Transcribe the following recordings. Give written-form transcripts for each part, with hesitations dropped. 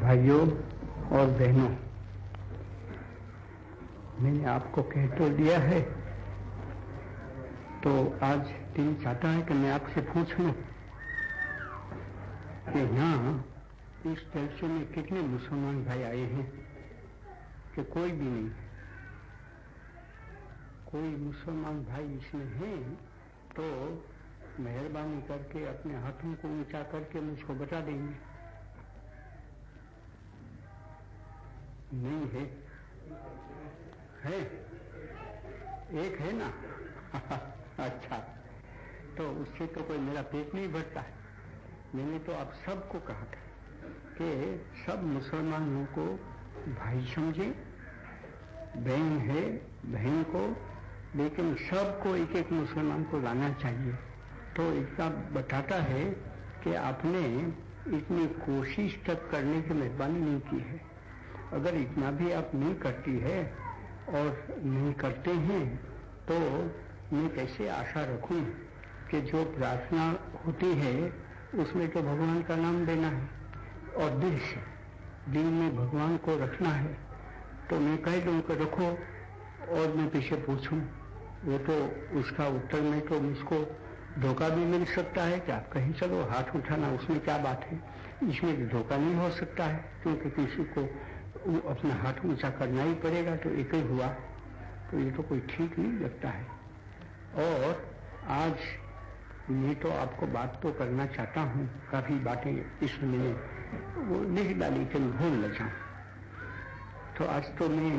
भाइयों और बहनों, मैंने आपको कह तो दिया है, तो आज दिल चाहता है कि मैं आपसे पूछ लूं कि यहाँ इस जलसे में कितने मुसलमान भाई आए हैं कि कोई भी नहीं। कोई मुसलमान भाई इसमें है तो मेहरबानी करके अपने हाथों को ऊंचा करके मुझको बता देंगे। नहीं है? है? एक है ना? अच्छा, तो उससे तो कोई मेरा पेट नहीं भरता है। मैंने तो आप सबको कहा था कि सब मुसलमानों को भाई समझे, बहन है बहन को, लेकिन सबको एक एक मुसलमान को लाना चाहिए। तो इतना बताता है कि आपने इतनी कोशिश तक करने की मेहरबानी नहीं की है। अगर इतना भी आप नहीं करती है और नहीं करते हैं तो मैं कैसे आशा रखूं कि जो प्रार्थना होती है उसमें तो भगवान का नाम देना है और दिल से, दिल में भगवान को रखना है। तो मैं कह दूं कि रखो और मैं पीछे पूछूं, वो तो उसका उत्तर में तो मुझको धोखा भी मिल सकता है कि आप कहीं चलो हाथ उठाना, उसमें क्या बात है। इसमें तो धोखा नहीं हो सकता है क्योंकि किसी को अपना हाथ ऊंचा करना ही पड़ेगा, तो एक ही हुआ, तो ये तो कोई ठीक नहीं लगता है। और आज मैं तो आपको बात तो करना चाहता हूँ, काफ़ी बातें इसमें मैंने वो लिख डाली कि मैं भूल न जाऊँ। तो आज तो मैं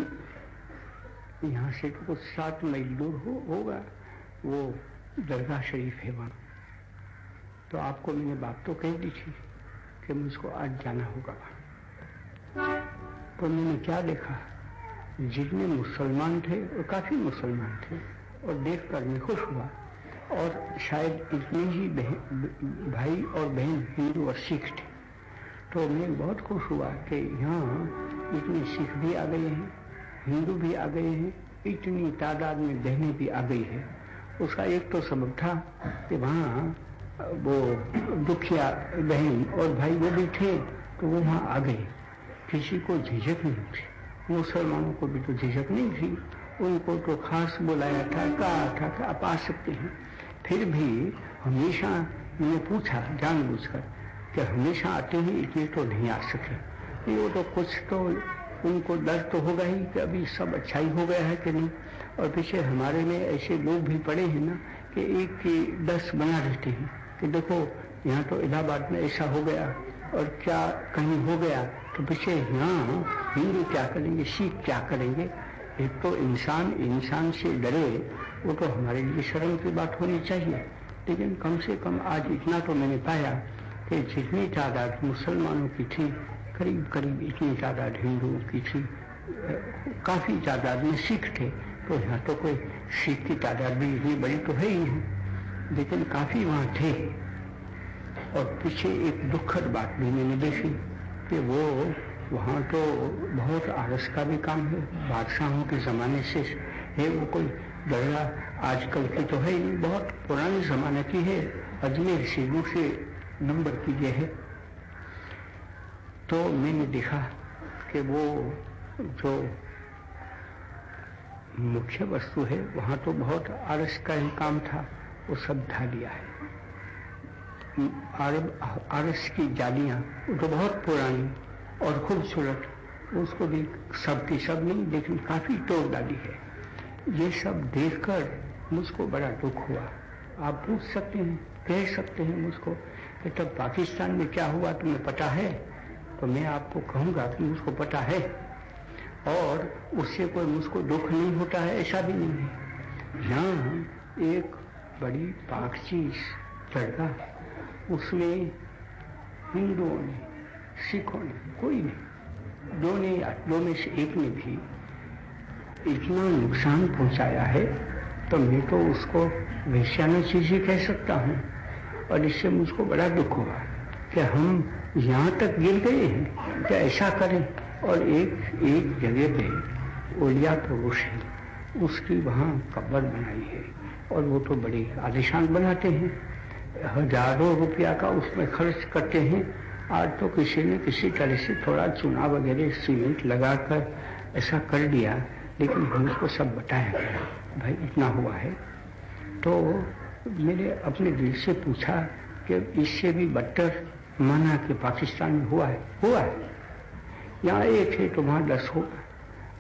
यहाँ से तो कुछ 7 मील दूर होगा वो दरगाह शरीफ है वहाँ। तो आपको मैंने बात तो कह दी थी कि मुझको आज जाना होगा। तो मैंने क्या देखा, जितने मुसलमान थे और काफ़ी मुसलमान थे, और देखकर मैं खुश हुआ। और शायद इतने ही भाई और बहन हिंदू और सिख थे। तो मैं बहुत खुश हुआ कि यहाँ इतने सिख भी आ गए हैं, हिंदू भी आ गए हैं, इतनी तादाद में बहनें भी आ गई है। उसका एक तो सबब था कि वहाँ वो दुखिया बहन और भाई वो भी थे, तो वो वहाँ आ गए। किसी को झिझक नहीं थी, मुसलमानों को भी तो झिझक नहीं थी, उनको तो खास बुलाया था, कहा था कि आप आ सकते हैं। फिर भी हमेशा मैंने पूछा जानबूझकर कि हमेशा आते हैं, इतने तो नहीं आ सके। वो तो कुछ तो उनको डर तो होगा ही कि अभी सब अच्छा ही हो गया है कि नहीं। और पीछे हमारे में ऐसे लोग भी पड़े हैं ना कि एक की 10 बना रहते हैं कि देखो यहाँ तो इलाहाबाद में ऐसा हो गया और क्या कहीं हो गया, तो पीछे यहाँ हिंदू क्या करेंगे, सिख क्या करेंगे। एक तो इंसान से डरे, वो तो हमारे लिए शर्म की बात होनी चाहिए। लेकिन कम से कम आज इतना तो मैंने पाया कि जितनी तादाद मुसलमानों की थी, करीब करीब इतनी तादाद हिंदुओं की थी, काफ़ी तादाद में सिख थे। तो यहाँ तो कोई सिख की तादाद भी इतनी बड़ी तो है ही नहीं, लेकिन काफ़ी वहाँ थे। और पीछे एक दुखद बात भी मैंने देखी कि वो वहाँ तो बहुत आलस का भी काम है, बादशाहों के ज़माने से है। वो कोई दरगाह आजकल की तो है ही, बहुत पुराने ज़माने की है, अजमेर शरीफ से नंबर की ये है। तो मैंने देखा कि वो जो मुख्य वस्तु है वहाँ तो बहुत आलस का ही काम था, वो सब ढा दिया है। आरस की जालियाँ वो तो बहुत पुरानी और खूबसूरत, उसको भी सब की सब नहीं लेकिन काफ़ी तोड़ डाली है। ये सब देखकर मुझको बड़ा दुख हुआ। आप पूछ सकते हैं, कह सकते हैं मुझको कि तब पाकिस्तान में क्या हुआ तुम्हें पता है? तो मैं आपको कहूँगा कि मुझको पता है और उससे कोई मुझको दुख नहीं होता है, ऐसा भी नहीं है। यहाँ एक बड़ी पाक चीज़ दरगाह, उसमें हिंदुओं ने, सिखों ने, कोई नहीं, दो में से एक ने भी इतना नुकसान पहुंचाया है, तो मैं तो उसको वैश्याना चीज़ ही कह सकता हूँ। और इससे मुझको बड़ा दुख हुआ कि हम यहाँ तक गिर गए हैं कि ऐसा करें। और एक जगह पे ओलिया पुरुष है, उसकी वहाँ कब्र बनाई है, और वो तो बड़ी आलिशान बनाते हैं, हजारों रुपया का उसमें खर्च करते हैं आज तो किसी ने किसी तरह से थोड़ा चूना वगैरह सीमेंट लगाकर ऐसा कर दिया, लेकिन मुझको सब बताया गया भाई इतना हुआ है। तो मैंने अपने दिल से पूछा कि इससे भी बदतर माना कि पाकिस्तान में हुआ है। यहाँ 1 है तो वहाँ 10 होगा।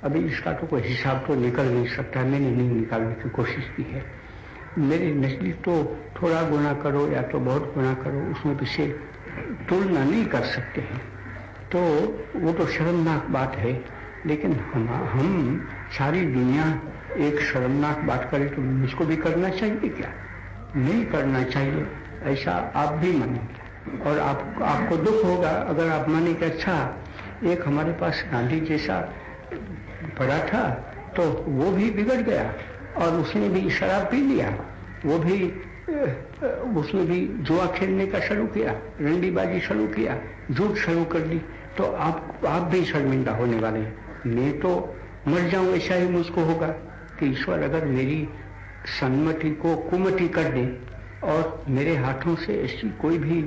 अभी इसका तो कोई हिसाब तो निकल नहीं सकता, मैंने नहीं निकालने की कोशिश की है। मेरे नजदीक तो थोड़ा गुना करो या तो बहुत गुना करो, उसमें पीछे तुलना नहीं कर सकते हैं। तो वो तो शर्मनाक बात है, लेकिन हम सारी दुनिया एक शर्मनाक बात करे तो मुझको भी करना चाहिए क्या? नहीं करना चाहिए, ऐसा आप भी मानेंगे और आपको दुख होगा अगर आप माने कि अच्छा एक हमारे पास गांधी जैसा पड़ा था तो वो भी बिगड़ गया और उसने भी शराब पी लिया, उसने भी जुआ खेलने का शुरू किया, रंडीबाजी शुरू किया, झूठ शुरू कर दी, तो आप भी शर्मिंदा होने वाले हैं। मैं तो मर जाऊं ऐसा ही मुझको होगा कि ईश्वर अगर मेरी सन्मति को कुमति कर दे और मेरे हाथों से ऐसी कोई भी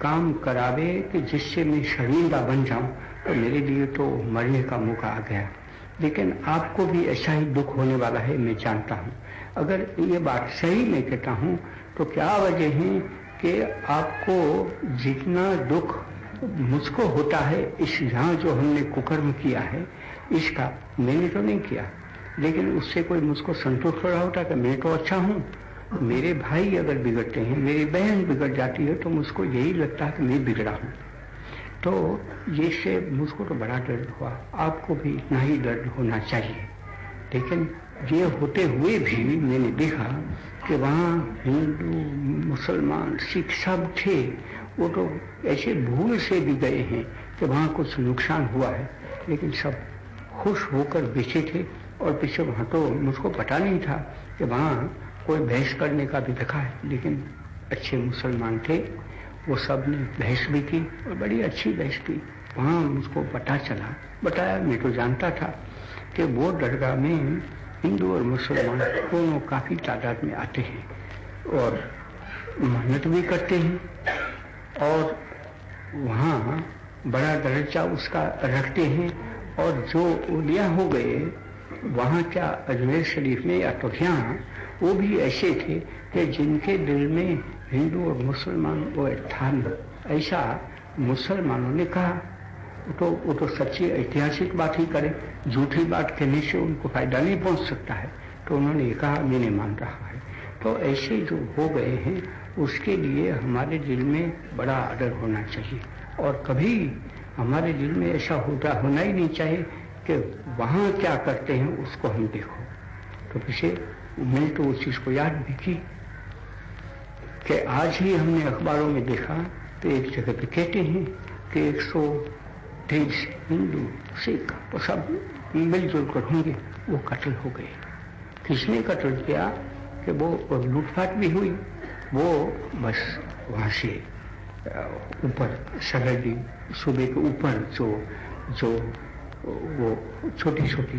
काम करावे कि जिससे मैं शर्मिंदा बन जाऊं, तो मेरे लिए तो मरने का मौका आ गया। लेकिन आपको भी ऐसा ही दुख होने वाला है, मैं जानता हूं। अगर ये बात सही मैं कहता हूं तो क्या वजह है कि आपको जितना दुख मुझको होता है इस यहाँ जो हमने कुकर्म किया है इसका, मैंने तो नहीं किया, लेकिन उससे कोई मुझको संतोष हो रहा होता कि मैं तो अच्छा हूँ। मेरे भाई अगर बिगड़ते हैं, मेरी बहन बिगड़ जाती है, तो मुझको यही लगता है कि मैं बिगड़ा हूँ। तो ये से मुझको तो बड़ा दर्द हुआ, आपको भी इतना ही दर्द होना चाहिए। लेकिन ये होते हुए भी मैंने देखा कि वहाँ हिंदू, मुसलमान, सिख सब थे, वो तो ऐसे भूल से भी गए हैं कि वहाँ कुछ नुकसान हुआ है, लेकिन सब खुश होकर बैठे थे। और पीछे वहाँ तो मुझको पता नहीं था कि वहाँ कोई बहस करने का भी देखा है, लेकिन अच्छे मुसलमान थे, वो सब ने बहस भी की और बड़ी अच्छी बहस की। वहाँ मुझको पता चला, बताया, मैं तो जानता था कि वो दरगाह में हिंदू और मुसलमान दोनों काफ़ी तादाद में आते हैं और मेहनत भी करते हैं और वहाँ बड़ा दर्जा उसका रखते हैं। और जो उलिया हो गए वहाँ क्या अजमेर शरीफ में या तो यहाँ, वो भी ऐसे थे कि जिनके दिल में हिंदू और मुसलमान वो था नहीं। ऐसा मुसलमानों ने कहा, वो तो सच्ची ऐतिहासिक बात ही करे, झूठी बात कहने से उनको फायदा नहीं पहुंच सकता है। तो उन्होंने ये कहा, मैं नहीं मान रहा है। तो ऐसे जो हो गए हैं उसके लिए हमारे दिल में बड़ा आदर होना चाहिए और कभी हमारे दिल में ऐसा होना ही नहीं चाहिए कि वहाँ क्या करते हैं उसको हम देखो। तो पीछे मैंने तो उस चीज़ को याद भी की कि आज ही हमने अखबारों में देखा तो एक जगह पे कहते हैं कि 123 हिंदू, सिख वो सब मिलजुल कर होंगे, वो कत्ल हो गए। किसने कत्ल किया कि वो लूटपाट भी हुई, वो बस वहाँ से ऊपर सरहदी सूबे के ऊपर जो वो छोटी छोटी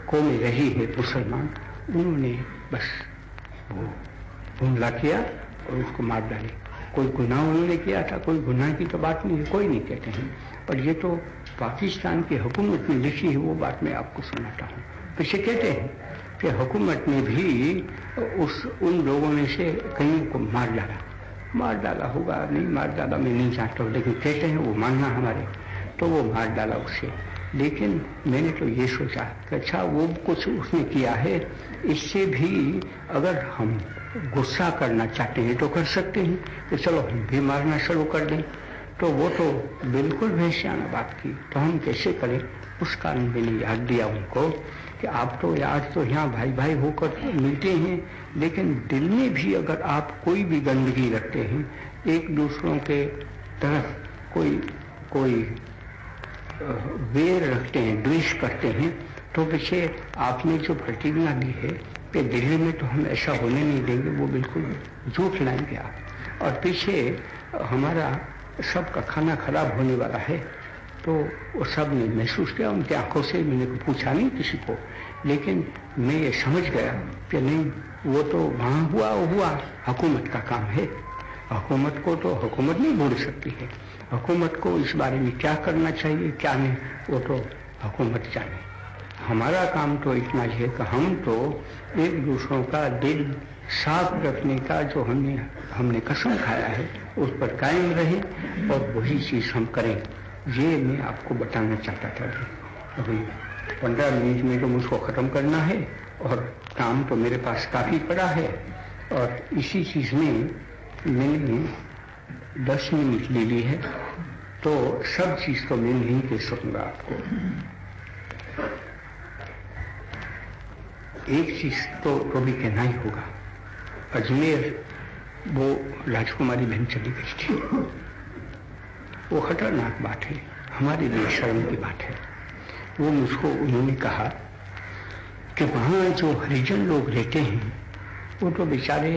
कौमें रही है मुसलमान, उन्होंने बस वो हमला किया और उसको मार डाले। कोई गुनाह उन्होंने किया था, कोई गुनाह की तो बात नहीं है, कोई नहीं कहते हैं, पर ये तो पाकिस्तान की हुकूमत ने लिखी है, वो बात मैं आपको सुनाता हूँ। पीछे कहते हैं कि हुकूमत ने भी उन लोगों में से कहीं को मार डाला होगा, नहीं मार डाला मैं नहीं जानता हूँ, लेकिन कहते हैं वो मानना हमारे, तो वो मार डाला उसे। लेकिन मैंने तो ये सोचा कि अच्छा वो कुछ उसने किया है, इससे भी अगर हम गुस्सा करना चाहते हैं तो कर सकते हैं कि चलो हम भी मारना शुरू कर दें। तो वो तो बिल्कुल भैंसियाना बात की, तो हम कैसे करें? उस कारण मैंने याद दिया उनको कि आप तो आज तो यहाँ भाई भाई होकर मिलते हैं, लेकिन दिल में भी अगर आप कोई भी गंदगी रखते हैं, एक दूसरों के तरफ कोई वेर रखते हैं, द्वेष करते हैं, तो पीछे आपने जो प्रतिज्ञा ली है कि दिल्ली में तो हम ऐसा होने नहीं देंगे, वो बिल्कुल झूठ लाएंगे आप। और पीछे हमारा सबका खाना खराब होने वाला है, तो वो सब ने महसूस किया, उनकी आंखों से मैंने पूछा नहीं किसी को, लेकिन मैं ये समझ गया कि नहीं, वो तो वहाँ हुआ हुकूमत का काम है। हुकूमत को तो हुकूमत नहीं बोल सकती है। हुकूमत को इस बारे में क्या करना चाहिए क्या नहीं वो तो हुकूमत जाने। हमारा काम तो इतना है कि हम तो एक दूसरों का दिल साफ रखने का जो हमने कसम खाया है उस पर कायम रहे और वही चीज़ हम करें। ये मैं आपको बताना चाहता था। अभी 15 मिनट में तो मुझको ख़त्म करना है और काम तो मेरे पास काफ़ी पड़ा है और इसी चीज़ में मैंने 10 मिनट ले ली है तो सब चीज़ तो मैं नहीं कह सकूँगा आपको। एक चीज़ तो कभी कहना ही होगा। अजमेर वो राजकुमारी बहन चली गई थी, वो खतरनाक बात है, हमारे लिए शर्म की बात है। वो मुझको उन्होंने कहा कि वहाँ जो हरिजन लोग रहते हैं वो तो बेचारे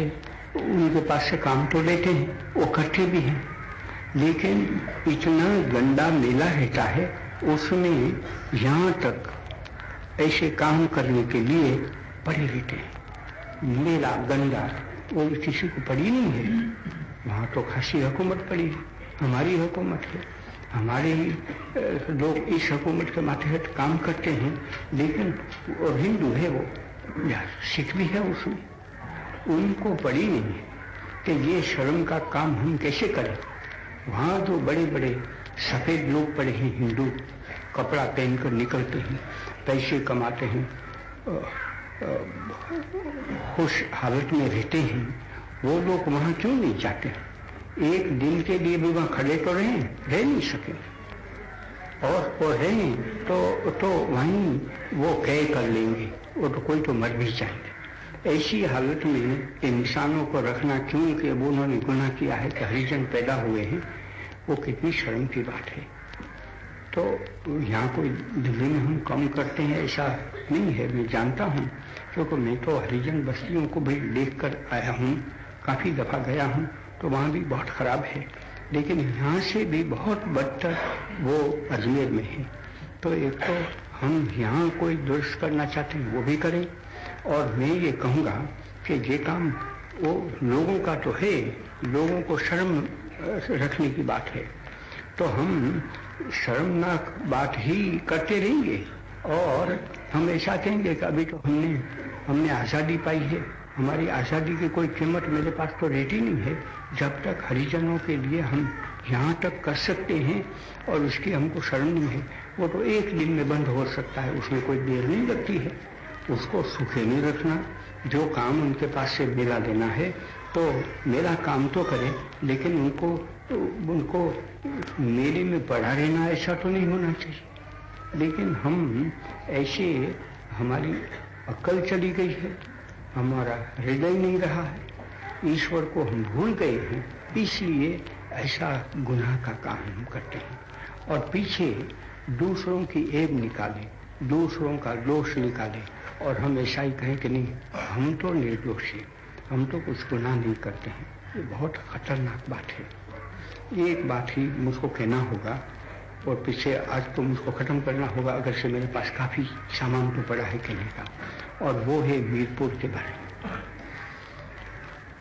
उनके पास से काम तो लेते हैं, वो करते भी हैं, लेकिन इतना गंदा मेला रहता है उसमें यहाँ तक ऐसे काम करने के लिए पड़े रहते हैं। मेला गंदा वो किसी को पड़ी नहीं है। वहाँ तो खासी हुकूमत पड़ी है, हमारी हुकूमत है, हमारे ही लोग इस हुकूमत के मातहत काम करते हैं, लेकिन वो हिंदू है वो या सिख भी है उसमें, उनको पड़ी नहीं है कि ये शर्म का काम हम कैसे करें। वहाँ जो बड़े बड़े सफ़ेद लोग पड़े हैं हिंदू, कपड़ा पहनकर निकलते हैं, पैसे कमाते हैं, खुश हालत में रहते हैं, वो लोग वहाँ क्यों नहीं जाते? एक दिन के लिए भी वहाँ खड़े तो रह नहीं सके, और वो रहें तो वहीं वो कह कर लेंगे, वो तो कोई तो मर भी जाएंगे। ऐसी हालत में इंसानों को रखना क्यों कि वो उन्होंने गुनाह किया है कि हरिजन पैदा हुए हैं, वो कितनी शर्म की बात है। तो यहाँ कोई दिल्ली में हम कम करते हैं ऐसा नहीं है, मैं जानता हूँ, क्योंकि मैं तो हरिजन बस्तियों को भी देख कर आया हूँ, काफ़ी दफ़ा गया हूँ, तो वहाँ भी बहुत ख़राब है, लेकिन यहाँ से भी बहुत बदतर वो अजमेर में है। तो एक तो हम यहाँ कोई दुरुस्त करना चाहते हैं वो भी करें, और मैं ये कहूँगा कि ये काम वो लोगों का तो है, लोगों को शर्म रखने की बात है, तो हम शर्मनाक बात ही करते रहेंगे और हम ऐसा कहेंगे कि अभी तो हमने आज़ादी पाई है, हमारी आज़ादी की कोई कीमत मेरे पास तो रहती नहीं है। जब तक हरिजनों के लिए हम यहाँ तक कर सकते हैं और उसकी हमको शर्म नहीं है, वो तो एक दिन में बंद हो सकता है, उसमें कोई देर नहीं लगती है। उसको सूखे नहीं रखना, जो काम उनके पास से मेला देना है तो मेरा काम तो करें, लेकिन उनको मेले में पड़ा रहना ऐसा तो नहीं होना चाहिए। लेकिन हम ऐसे, हमारी अक्ल चली गई है, हमारा हृदय नहीं रहा है, ईश्वर को हम भूल गए हैं, इसलिए ऐसा गुनाह का काम हम करते हैं और पीछे दूसरों की ऐब निकालें, दूसरों का दोष निकालें और हम ऐसा ही कहें कि नहीं हम तो निर्दोष हैं, हम तो कुछ गुनाह नहीं करते हैं। ये बहुत खतरनाक बात है। एक बात ही मुझको कहना होगा और पीछे आज तो मुझको ख़त्म करना होगा, अगर से मेरे पास काफ़ी सामान तो पड़ा है कहने का, और वो है मीरपुर के बारे में।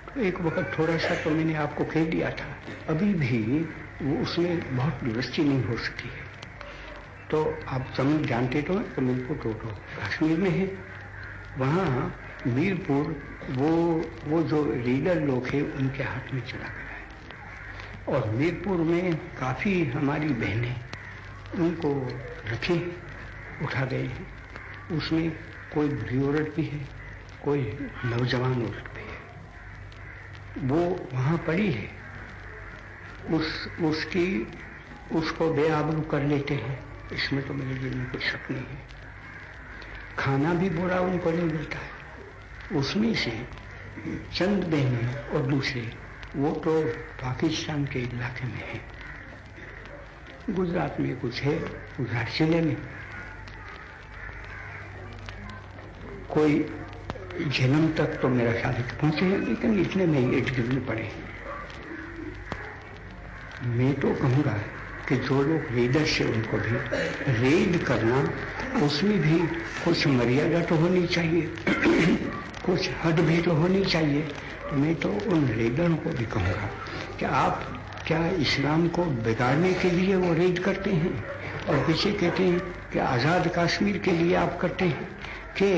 तो एक वक्त थोड़ा सा तो मैंने आपको कह दिया था, अभी भी वो उसमें बहुत दुरुस्ती नहीं हो सकी है। तो आप समझ जानते तो हैं कि मीरपुर तो कश्मीर में है, वहाँ मीरपुर वो जो रीडर लोग हैं उनके हाथ में चला गया है और मीरपुर में काफ़ी हमारी बहनें उनको रखे उठा गए हैं। उसमें कोई बुरी औरत भी है, कोई नौजवान औरत भी है, वो वहाँ पड़ी है, उसको बेआबरू कर लेते हैं, इसमें तो मेरे दिल में कोई शक नहीं है। खाना भी बुरा उनको नहीं मिलता है, उसमें से चंद बहनें और दूसरे वो तो पाकिस्तान के इलाके में है, गुजरात में कुछ है, गुजरात जिले में कोई जन्म तक तो मेरा ख्याल पहुंचे हैं, लेकिन इतने में ही एडगिवने पड़े। मैं तो कहूँगा कि जो लोग रीडर से उनको भी रेड करना, उसमें भी कुछ मर्यादा तो होनी चाहिए, कुछ हद भी तो होनी चाहिए। तो मैं तो उन रीडरों को भी कहूँगा कि आप क्या इस्लाम को बिगाड़ने के लिए वो रेड करते हैं, और पीछे कहते हैं कि आज़ाद कश्मीर के लिए आप करते हैं, कि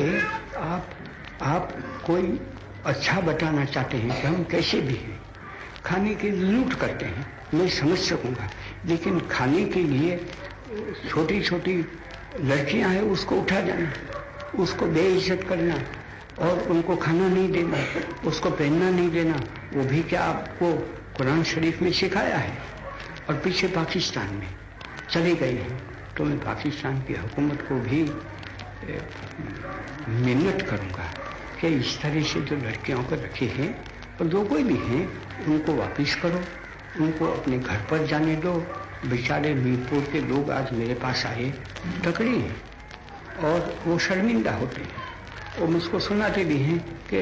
आप कोई अच्छा बताना चाहते हैं कि हम कैसे भी हैं, खाने के लिए लूट करते हैं, मैं समझ सकूंगा, लेकिन खाने के लिए छोटी छोटी लड़कियां हैं उसको उठा जाना, उसको बेइज्जत करना और उनको खाना नहीं देना, उसको पहनना नहीं देना, वो भी क्या आपको कुरान शरीफ में सिखाया है? और पीछे पाकिस्तान में चले गए हैं, तो मैं पाकिस्तान की हुकूमत को भी मिन्नत करूंगा कि इस तरह से जो लड़कियों को रखे हैं और जो कोई भी हैं उनको वापस करो, उनको अपने घर पर जाने दो। बेचारे मीरपुर के लोग आज मेरे पास आए, तकड़े हैं और वो शर्मिंदा होते हैं और मुझको सुनाते भी हैं कि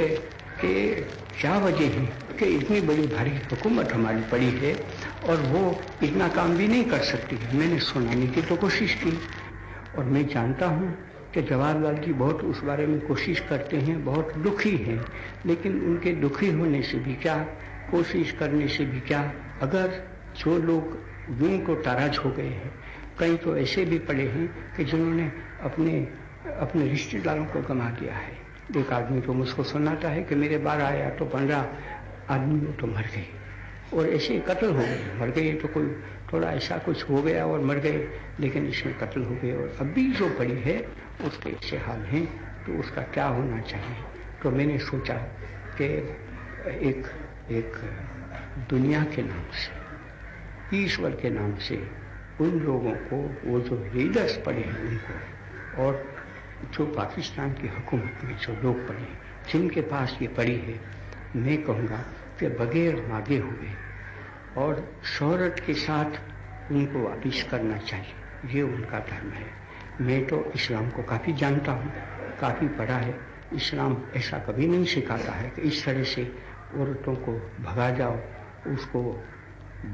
क्या वजह है कि इतनी बड़ी भारी हुकूमत हमारी पड़ी है और वो इतना काम भी नहीं कर सकती है। मैंने सुनाने की तो कोशिश की और मैं जानता हूँ कि जवाहरलाल जी बहुत उस बारे में कोशिश करते हैं, बहुत दुखी हैं, लेकिन उनके दुखी होने से भी क्या, कोशिश करने से भी क्या, अगर जो लोग यूं को ताराज हो गए हैं, कई तो ऐसे भी पड़े हैं कि जिन्होंने अपने रिश्तेदारों को गंवा दिया है। एक आदमी तो मुझको सुनाता है कि मेरे बार आया तो 15 आदमी तो मर गए और ऐसे कत्ल हो गए, मर गए तो कोई थोड़ा ऐसा कुछ हो गया और मर गए, लेकिन इसमें कत्ल हो गए और अभी जो पड़ी है उसके ऐसे हाल हैं, तो उसका क्या होना चाहिए। तो मैंने सोचा कि एक दुनिया के नाम से, ईश्वर के नाम से उन लोगों को, वो जो लीडर्स पड़े हैं उनको, और जो पाकिस्तान की हुकूमत में जो लोग पड़े हैं जिनके पास ये पड़ी है, मैं कहूँगा कि बगैर मांगे हुए और शोहरत के साथ उनको वापिस करना चाहिए, ये उनका धर्म है। मैं तो इस्लाम को काफ़ी जानता हूँ, काफ़ी पढ़ा है। इस्लाम ऐसा कभी नहीं सिखाता है कि इस तरह से औरतों को भगा जाओ, उसको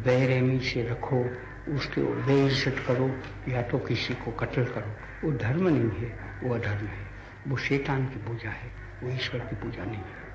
बेरहमी से रखो, उसके बेइज्जत करो या तो किसी को कत्ल करो। वो धर्म नहीं है, वो अधर्म है, वो शैतान की पूजा है, वो ईश्वर की पूजा नहीं है।